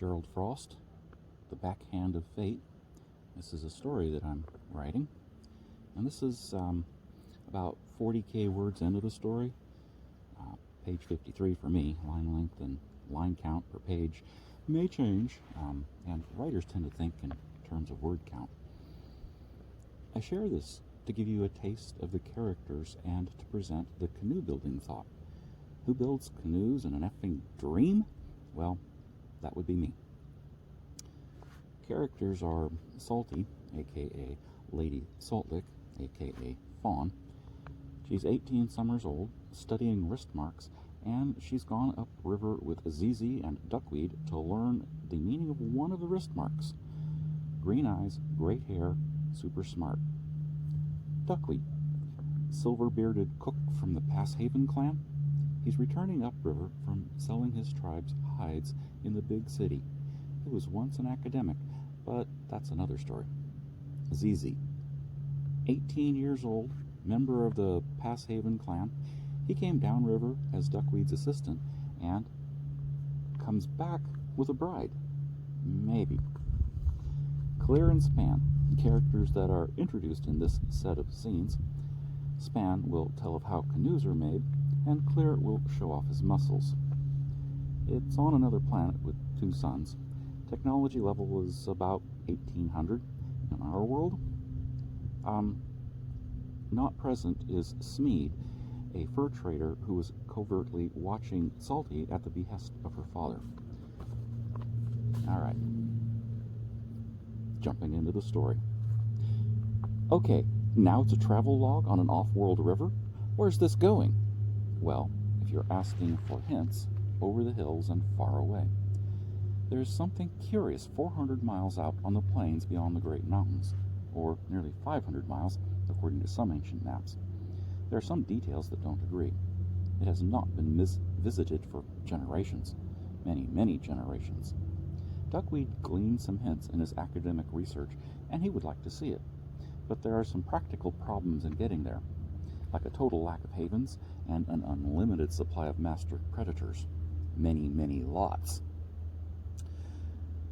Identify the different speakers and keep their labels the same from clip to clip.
Speaker 1: Gerald Frost, The Backhand of Fate. This is a story that I'm writing, and this is about 40k words into the story. Page 53 for me. Line length and line count per page may change, and writers tend to think in terms of word count. I share this to give you a taste of the characters and to present the canoe building thought. Who builds canoes in an effing dream? Well, that would be me. Characters are Salty, aka Lady Saltlick, aka Fawn. She's 18 summers old, studying wrist marks, and she's gone upriver with Zizi and Duckweed to learn the meaning of one of the wrist marks. Green eyes, great hair, super smart. Duckweed, silver-bearded cook from the Passhaven clan. He's returning upriver from selling his tribe's hides in the big city. He was once an academic, but that's another story. Zizi, 18 years old, member of the Passhaven clan. He came downriver as Duckweed's assistant and comes back with a bride. Maybe. Clear and Span, characters that are introduced in this set of scenes. Span will tell of how canoes are made, and Clear will show off his muscles. It's on another planet with 2 suns. Technology level is about 1800 in our world. Not present is Smead, a fur trader who was covertly watching Salty at the behest of her father. Alright. Jumping into the story. Okay, now it's a travel log on an off-world river? Where's this going? Well, if you're asking for hints, over the hills and far away. There's something curious 400 miles out on the plains beyond the Great Mountains, or nearly 500 miles, according to some ancient maps. There are some details that don't agree. It has not been visited for generations, many generations. Duckweed gleaned some hints in his academic research, and he would like to see it. But there are some practical problems in getting there, like a total lack of havens and an unlimited supply of master predators. Many lots.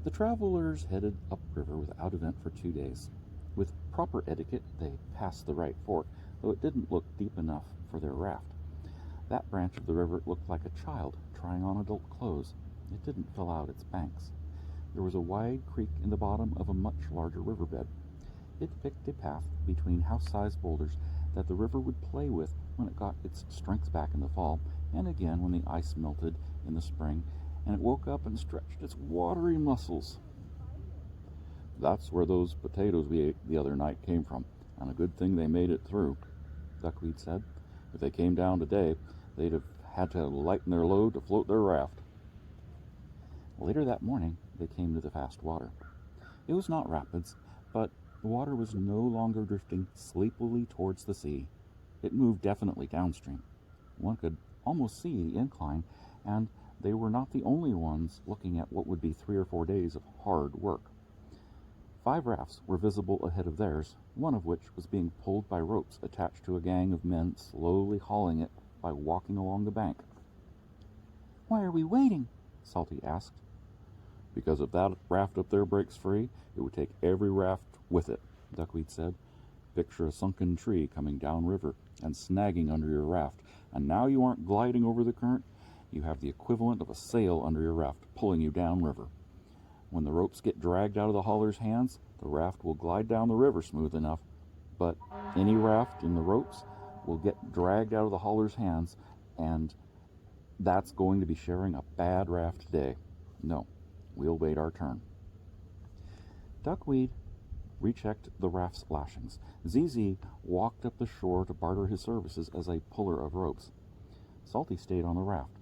Speaker 1: The travelers headed upriver without event for 2 days. With proper etiquette, they passed the right fork, though it didn't look deep enough for their raft. That branch of the river looked like a child trying on adult clothes. It didn't fill out its banks. There was a wide creek in the bottom of a much larger riverbed. It picked a path between house-sized boulders that the river would play with when it got its strength back in the fall, and again when the ice melted in the spring, and it woke up and stretched its watery muscles. That's where those potatoes we ate the other night came from, and a good thing they made it through, Duckweed said. If they came down today, they'd have had to lighten their load to float their raft. Later that morning, they came to the fast water. It was not rapids, but the water was no longer drifting sleepily towards the sea. It moved definitely downstream. One could almost see the incline, and they were not the only ones looking at what would be 3 or 4 days of hard work. 5 rafts were visible ahead of theirs, one of which was being pulled by ropes attached to a gang of men slowly hauling it by walking along the bank. "Why are we waiting?" Salty asked. "Because if that raft up there breaks free, it would take every raft with it," Duckweed said. "Picture a sunken tree coming downriver and snagging under your raft, and now you aren't gliding over the current, you have the equivalent of a sail under your raft pulling you downriver. When the ropes get dragged out of the hauler's hands, the raft will glide down the river smooth enough, but any raft in the ropes will get dragged out of the hauler's hands, and that's going to be sharing a bad raft today. No, we'll wait our turn." Duckweed rechecked the raft's lashings. Zizi walked up the shore to barter his services as a puller of ropes. Salty stayed on the raft,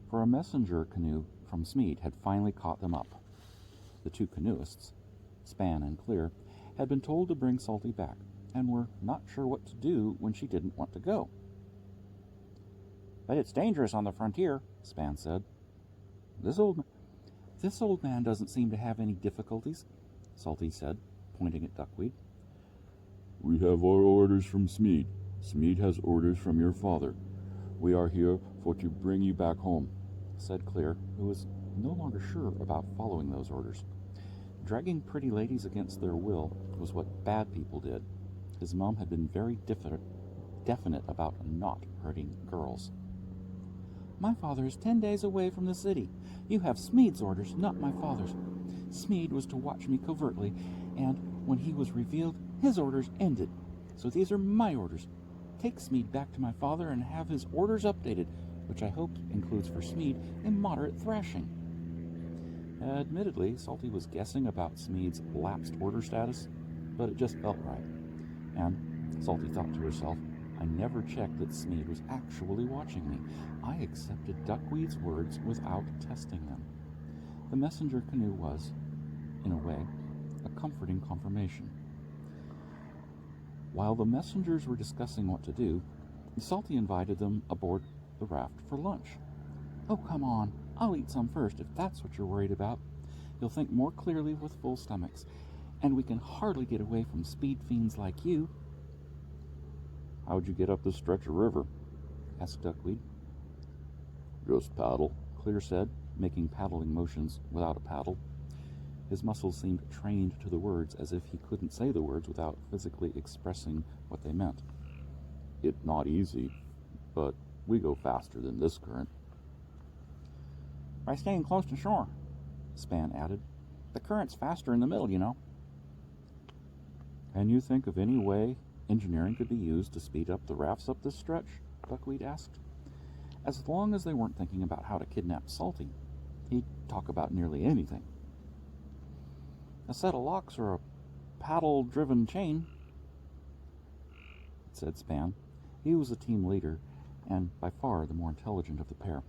Speaker 1: for a messenger canoe from Smead had finally caught them up. The 2 canoeists, Span and Clear, had been told to bring Salty back, and were not sure what to do when she didn't want to go. "But it's dangerous on the frontier," Span said. This old man doesn't seem to have any difficulties," Salty said, pointing at Duckweed. "We have our orders from Smead. Smead has orders from your father. We are here for to bring you back home," said Clear, who was no longer sure about following those orders. Dragging pretty ladies against their will was what bad people did. His mom had been very definite about not hurting girls. "My father is 10 days away from the city. You have Smead's orders, not my father's. Smead was to watch me covertly, and when he was revealed, his orders ended. So these are my orders. Take Smead back to my father and have his orders updated, which I hope includes for Smead a moderate thrashing." Admittedly, Salty was guessing about Smead's lapsed order status, but it just felt right. And Salty thought to herself, I never checked that Smead was actually watching me. I accepted Duckweed's words without testing them. The messenger canoe was, in a way, a comforting confirmation. While the messengers were discussing what to do, Salty invited them aboard the raft for lunch. "Oh, come on. I'll eat some first if that's what you're worried about. You'll think more clearly with full stomachs, and we can hardly get away from speed fiends like you."
Speaker 2: "How'd you get up this stretch of river?"
Speaker 1: asked Duckweed.
Speaker 2: "Just paddle,"
Speaker 1: Clear said, making paddling motions without a paddle. His muscles seemed trained to the words, as if he couldn't say the words without physically expressing what they meant.
Speaker 2: "It's not easy, but we go faster than this current."
Speaker 3: "By staying close to shore," Span added. "The current's faster in the middle, you know."
Speaker 1: "Can you think of any way engineering could be used to speed up the rafts up this stretch?" Duckweed asked. As long as they weren't thinking about how to kidnap Salty, he'd talk about nearly anything. "A set of locks or a paddle-driven chain," said Span. He was the team leader, and by far the more intelligent of the pair.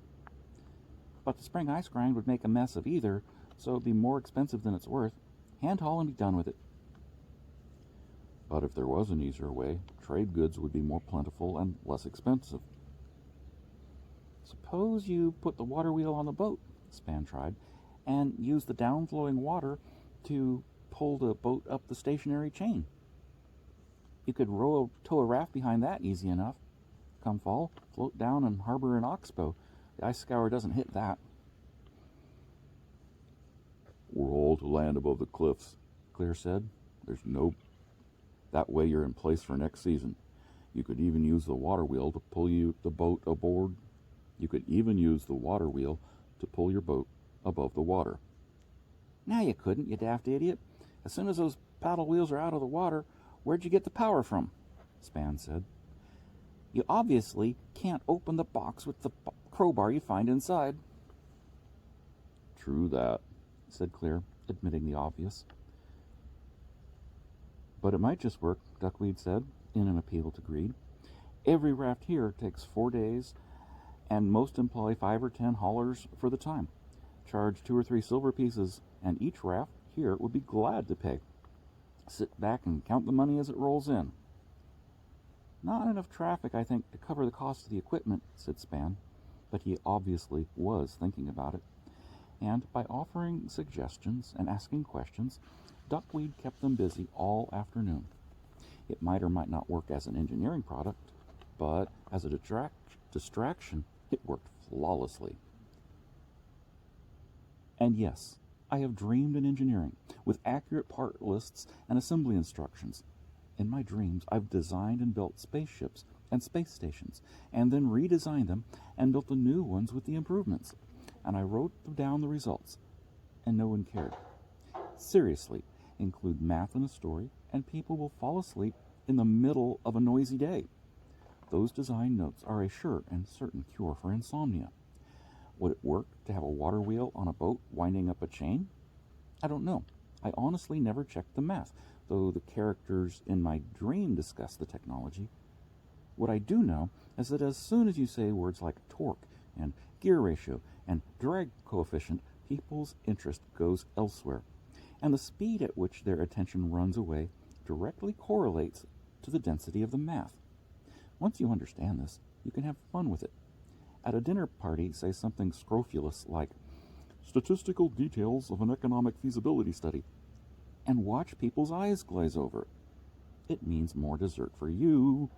Speaker 1: "But the spring ice grind would make a mess of either, so it'd be more expensive than it's worth. Hand haul and be done with it."
Speaker 2: "But if there was an easier way, trade goods would be more plentiful and less expensive."
Speaker 1: "Suppose you put the water wheel on the boat," Span tried, "and use the downflowing water to pull the boat up the stationary chain. You could tow a raft behind that easy enough. Come fall, float down and harbor in Oxbow. The ice scour doesn't hit that."
Speaker 2: "We're all to land above the cliffs," Clear said. "There's no... That way you're in place for next season. You could even use the water wheel to pull the boat aboard. You could even use the water wheel to pull your boat above the water."
Speaker 3: "Now you couldn't, you daft idiot. As soon as those paddle wheels are out of the water, where'd you get the power from?"
Speaker 1: Span said.
Speaker 3: "You obviously can't open the box with the crowbar you find inside."
Speaker 2: "True that,"
Speaker 1: said Clear, admitting the obvious. "But it might just work," Duckweed said, in an appeal to greed. "Every raft here takes 4 days, and most employ 5 or 10 haulers for the time. Charge 2 or 3 silver pieces, and each raft here would be glad to pay. Sit back and count the money as it rolls in." "Not enough traffic, I think, to cover the cost of the equipment," said Span, but he obviously was thinking about it. And by offering suggestions and asking questions, Duckweed kept them busy all afternoon. It might or might not work as an engineering product, but as a distraction, it worked flawlessly. And yes, I have dreamed in engineering, with accurate part lists and assembly instructions. In my dreams, I've designed and built spaceships and space stations, and then redesigned them and built the new ones with the improvements. And I wrote down the results, and no one cared. Seriously, include math in a story, and people will fall asleep in the middle of a noisy day. Those design notes are a sure and certain cure for insomnia. Would it work to have a water wheel on a boat winding up a chain? I don't know. I honestly never checked the math, though the characters in my dream discuss the technology. What I do know is that as soon as you say words like torque and gear ratio and drag coefficient, people's interest goes elsewhere, and the speed at which their attention runs away directly correlates to the density of the math. Once you understand this, you can have fun with it. At a dinner party, say something scrofulous like, "Statistical details of an economic feasibility study," and watch people's eyes glaze over. It means more dessert for you.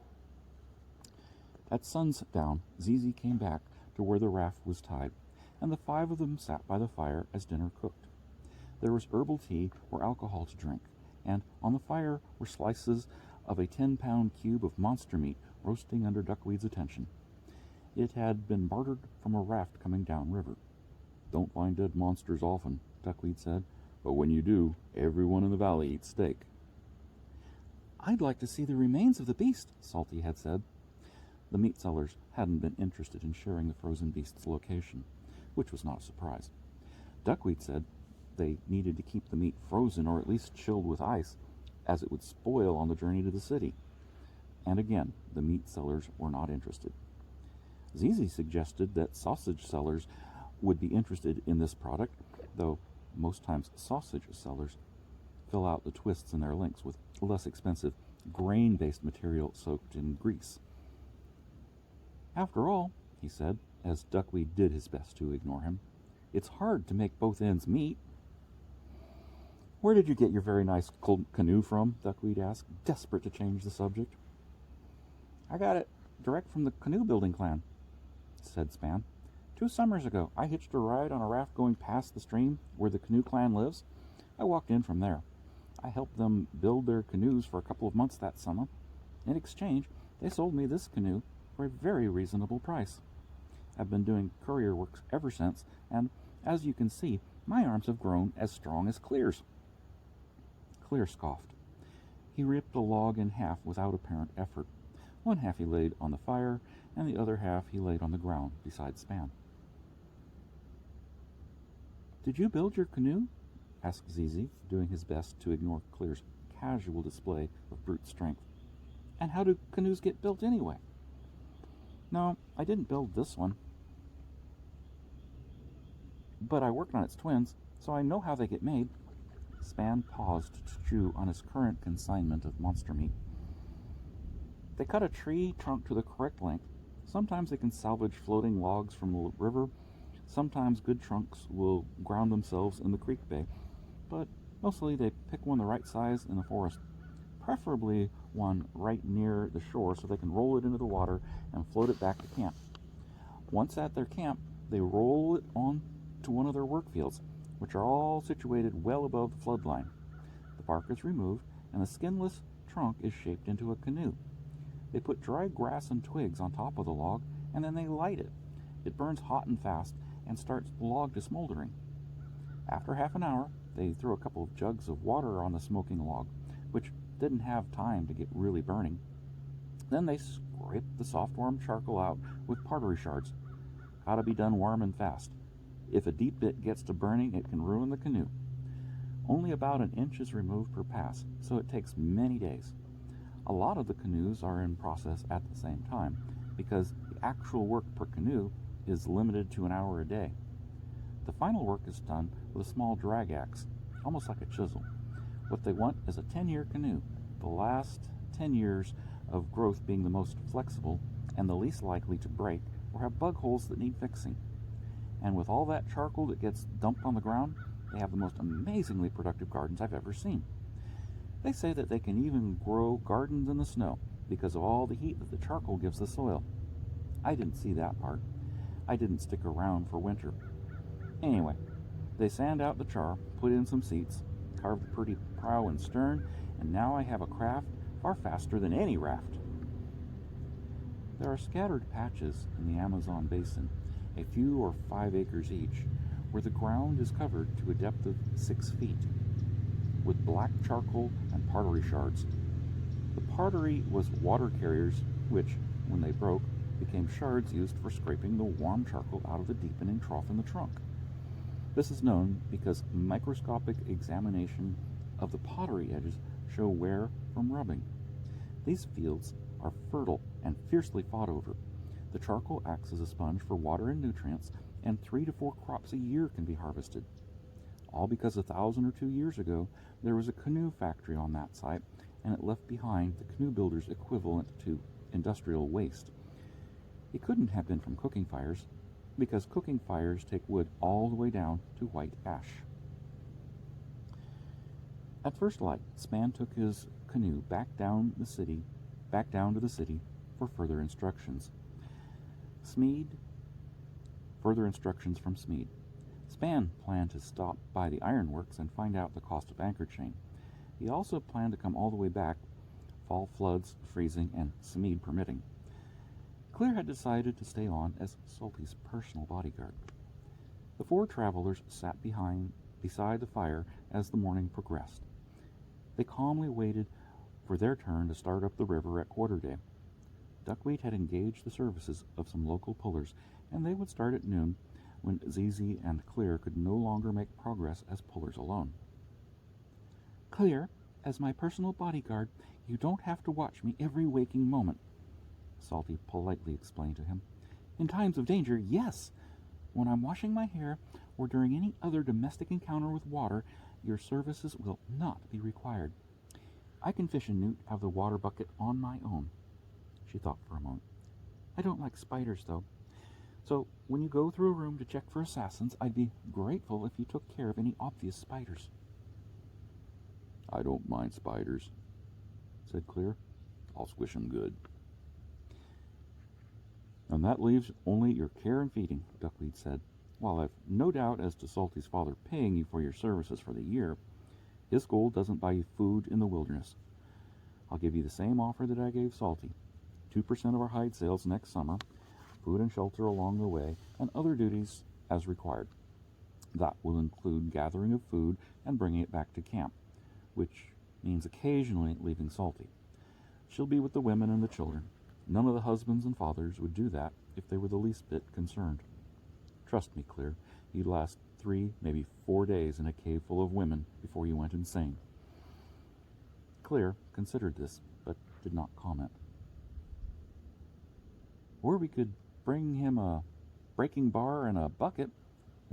Speaker 1: At sundown, Zizi came back to where the raft was tied. and the 5 of them sat by the fire as dinner cooked. There was herbal tea or alcohol to drink, and on the fire were slices of a 10-pound cube of monster meat roasting under Duckweed's attention. It had been bartered from a raft coming downriver.
Speaker 2: Don't find dead monsters often, Duckweed said, but when you do, everyone in the valley eats steak.
Speaker 1: I'd like to see the remains of the beast, Salty had said. The meat sellers hadn't been interested in sharing the frozen beast's location, which was not a surprise. Duckweed said they needed to keep the meat frozen or at least chilled with ice, as it would spoil on the journey to the city. And again, the meat sellers were not interested. Zizi suggested that sausage sellers would be interested in this product, though most times sausage sellers fill out the twists in their links with less expensive grain-based material soaked in grease. After all, he said, as Duckweed did his best to ignore him, it's hard to make both ends meet. Where did you get your very nice canoe from? Duckweed asked, desperate to change the subject. I got it direct from the canoe building clan, said Span. 2 summers ago, I hitched a ride on a raft going past the stream where the canoe clan lives. I walked in from there. I helped them build their canoes for a couple of months that summer. In exchange, they sold me this canoe for a very reasonable price. I've been doing courier work ever since, and as you can see, my arms have grown as strong as Clear's. Clear scoffed. He ripped a log in half without apparent effort. One half he laid on the fire, and the other half he laid on the ground beside Span. Did you build your canoe? Asked Zizi, doing his best to ignore Clear's casual display of brute strength. And how do canoes get built anyway? No, I didn't build this one. But I worked on its twins, so I know how they get made. Span paused to chew on his current consignment of monster meat. They cut a tree trunk to the correct length. Sometimes they can salvage floating logs from the river. Sometimes good trunks will ground themselves in the creek bay, but mostly they pick one the right size in the forest, preferably one right near the shore so they can roll it into the water and float it back to camp. Once at their camp, they roll it on to one of their work fields, which are all situated well above the flood line. The bark is removed, and the skinless trunk is shaped into a canoe. They put dry grass and twigs on top of the log, and then they light it. It burns hot and fast and starts the log to smoldering. After half an hour, they throw a couple of jugs of water on the smoking log, which didn't have time to get really burning. Then they scrape the soft warm charcoal out with pottery shards. Gotta be done warm and fast. If a deep bit gets to burning, it can ruin the canoe. Only about an inch is removed per pass, so it takes many days. A lot of the canoes are in process at the same time, because the actual work per canoe is limited to an hour a day. The final work is done with a small drag axe, almost like a chisel. What they want is a 10-year canoe, the last 10 years of growth being the most flexible and the least likely to break or have bug holes that need fixing. And with all that charcoal that gets dumped on the ground, they have the most amazingly productive gardens I've ever seen. They say that they can even grow gardens in the snow because of all the heat that the charcoal gives the soil. I didn't see that part. I didn't stick around for winter. Anyway, they sand out the char, put in some seats, carve the pretty prow and stern, and now I have a craft far faster than any raft. There are scattered patches in the Amazon basin, a few or 5 acres each, where the ground is covered to a depth of 6 feet, with black charcoal and pottery shards. The pottery was water carriers, which, when they broke, became shards used for scraping the warm charcoal out of the deepening trough in the trunk. This is known because microscopic examination of the pottery edges show wear from rubbing. These fields are fertile and fiercely fought over. The charcoal acts as a sponge for water and nutrients, and 3 to 4 crops a year can be harvested. All because 1,000 or 2 years ago, there was a canoe factory on that site, and it left behind the canoe builder's equivalent to industrial waste. It couldn't have been from cooking fires, because cooking fires take wood all the way down to white ash. At first light, Span took his canoe back down to the city for further instructions. Smeed further instructions from Smead. Span planned to stop by the ironworks and find out the cost of anchor chain. He also planned to come all the way back, fall floods, freezing, and Smead permitting. Clear had decided to stay on as Salty's personal bodyguard. The four travelers sat beside the fire as the morning progressed. They calmly waited for their turn to start up the river at quarter day. Duckweed had engaged the services of some local pullers, and they would start at noon when Zizi and Clear could no longer make progress as pullers alone. "Clear, as my personal bodyguard, you don't have to watch me every waking moment," Salty politely explained to him. "In times of danger, yes. When I'm washing my hair or during any other domestic encounter with water, your services will not be required. I can fish a newt out of the water bucket on my own." She thought for a moment. "I don't like spiders, though. So when you go through a room to check for assassins, I'd be grateful if you took care of any obvious spiders."
Speaker 2: "I don't mind spiders," said Clear. "I'll squish 'em good."
Speaker 1: "And that leaves only your care and feeding," Duckweed said. "While I've no doubt as to Salty's father paying you for your services for the year, his gold doesn't buy you food in the wilderness. I'll give you the same offer that I gave Salty. 2% of our hide sales next summer, food and shelter along the way, and other duties as required. That will include gathering of food and bringing it back to camp, which means occasionally leaving Salty. She'll be with the women and the children. None of the husbands and fathers would do that if they were the least bit concerned. Trust me, Clear, you'd last 3, maybe 4 days in a cave full of women before you went insane." Clear considered this, but did not comment. "Or we could bring him a breaking bar and a bucket,"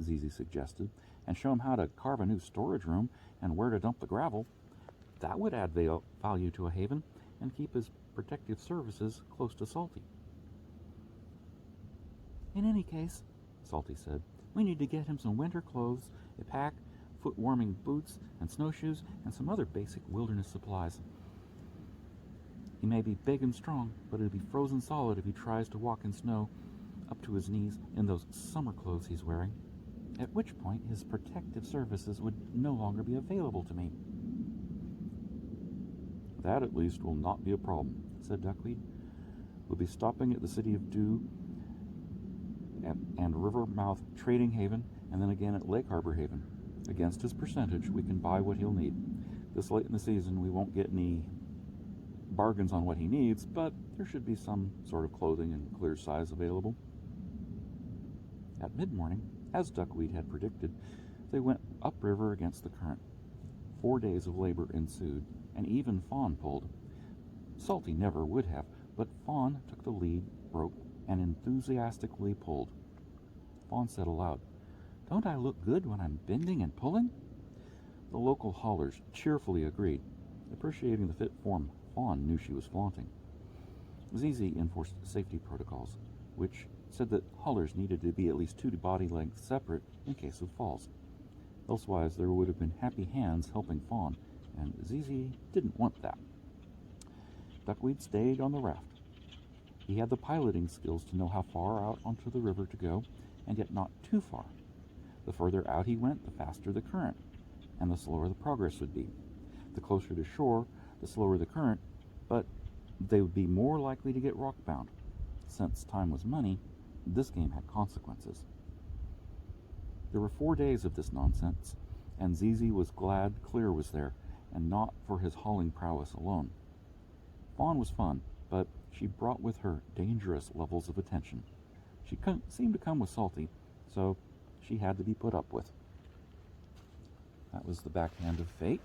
Speaker 1: Zizi suggested, "and show him how to carve a new storage room and where to dump the gravel. That would add value to a haven and keep his protective services close to Salty." "In any case," Salty said, "we need to get him some winter clothes, a pack, foot-warming boots, and snowshoes, and some other basic wilderness supplies. He may be big and strong, but he'll be frozen solid if he tries to walk in snow up to his knees in those summer clothes he's wearing, at which point his protective services would no longer be available to me." "That, at least, will not be a problem," said Duckweed. "We'll be stopping at the City of Dew and Rivermouth Trading Haven, and then again at Lake Harbor Haven. Against his percentage, we can buy what he'll need. This late in the season, we won't get any bargains on what he needs, but there should be some sort of clothing in Clear size available." At mid-morning, as Duckweed had predicted, they went upriver against the current. 4 days of labor ensued, and even Fawn pulled. Salty never would have, but Fawn took the lead rope and enthusiastically pulled. Fawn said aloud, "Don't I look good when I'm bending and pulling?" The local haulers cheerfully agreed, appreciating the fit form Fawn knew she was flaunting. Zizi enforced safety protocols, which said that haulers needed to be at least 2 body lengths separate in case of falls. Elsewise, there would have been happy hands helping Fawn, and Zizi didn't want that. Duckweed stayed on the raft. He had the piloting skills to know how far out onto the river to go, and yet not too far. The further out he went, the faster the current, and the slower the progress would be. The closer to shore, the slower the current, but they would be more likely to get rockbound. Since time was money, this game had consequences. There were 4 days of this nonsense, and Zizi was glad Clear was there, and not for his hauling prowess alone. Fawn was fun, but she brought with her dangerous levels of attention. She seemed to come with Salty, so she had to be put up with. That was the Backhand of Fate.